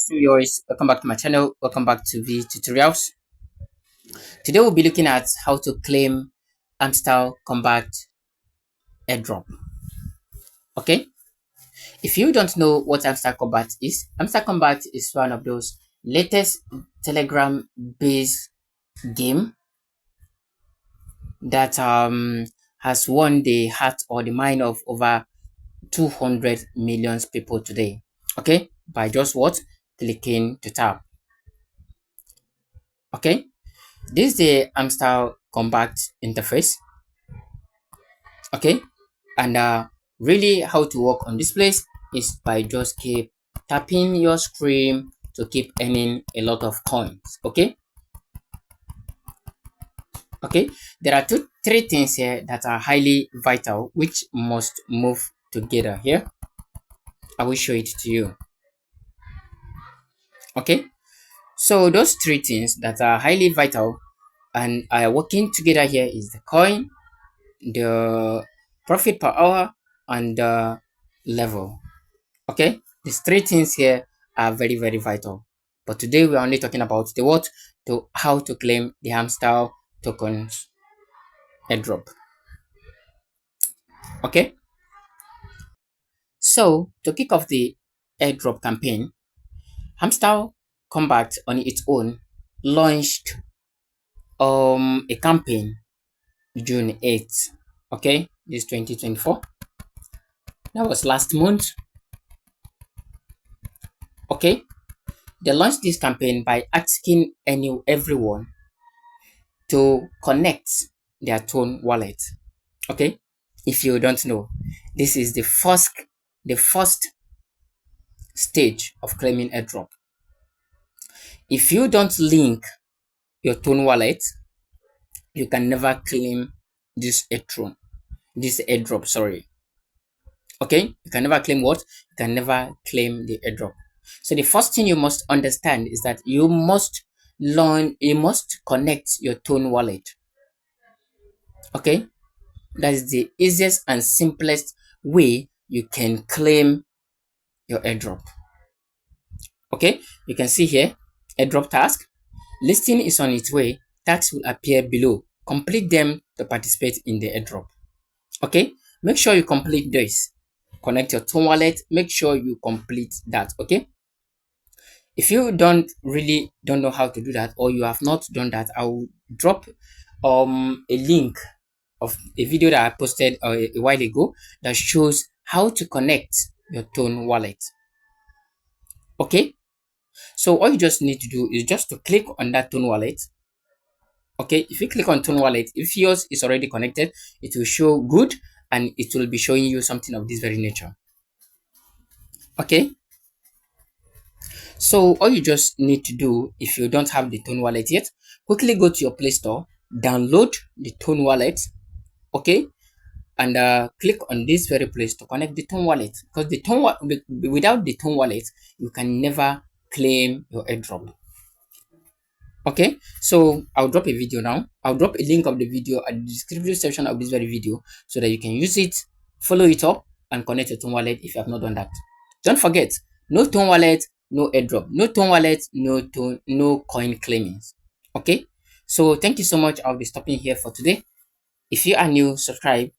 esteemed viewers, welcome back to my channel. Welcome back to V Tutorials. Today we'll be looking at how to claim Hamster Kombat Airdrop. Okay, if you don't know what Hamster Kombat is, Hamster Kombat is one of those latest Telegram based game that has won the heart or the mind of over 200 million people today. Okay, by just what? Clicking to tap. Okay, this is the Hamster Kombat interface. Okay, and really how to work on this place is by just keep tapping your screen to keep earning a lot of coins. Okay, there are three things here that are highly vital which must move together. Here I will show it to you. Okay, so those three things that are highly vital and are working together here is the coin, the profit per hour, and the level. Okay, these three things here are very vital, but today we are only talking about the how to claim the hamster tokens airdrop. Okay, so to kick off the airdrop campaign, Hamster Kombat on its own launched a campaign June 8th. Okay, this 2024. That was last month. Okay, they launched this campaign by asking everyone to connect their Tone wallet. Okay, if you don't know, this is the first stage of claiming airdrop. If you don't link your Tone wallet, you can never claim this airdrop. Sorry. Okay, you can never claim what? You can never claim the airdrop. So the first thing you must understand is that you must connect your Tone wallet. Okay, that is the easiest and simplest way you can claim your airdrop. Okay, you can see here airdrop task. Listing is on its way. Tasks will appear below. Complete them to participate in the airdrop. Okay, make sure you complete this. Connect your Tone wallet. Make sure you complete that. Okay, if you don't know how to do that, or you have not done that, I will drop a link of a video that I posted a while ago that shows how to connect your Tone wallet. Okay, so all you just need to do is just to click on that Tone wallet. Okay, if you click on Tone wallet, if yours is already connected, it will show good and it will be showing you something of this very nature. Okay, so all you just need to do, if you don't have the Tone wallet yet, quickly go to your Play Store, download the Tone wallet. Okay, and click on this very place to connect the Tone wallet, because without the Tone wallet you can never claim your airdrop. Okay, so I'll drop a video now. I'll drop a link of the video at the description section of this very video so that you can use it, follow it up, and connect your Tone wallet if you have not done that. Don't forget, no Tone wallet, no airdrop. No Tone wallet, no coin claimings. Okay, so thank you so much. I'll be stopping here for today. If you are new, subscribe,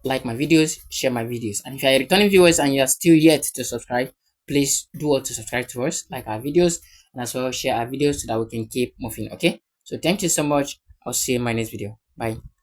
like my videos, share my videos, and if you are returning viewers and you are still yet to subscribe, please do all to subscribe to us, like our videos, and as well share our videos so that we can keep moving. Okay, so thank you so much. I'll see you in my next video. Bye.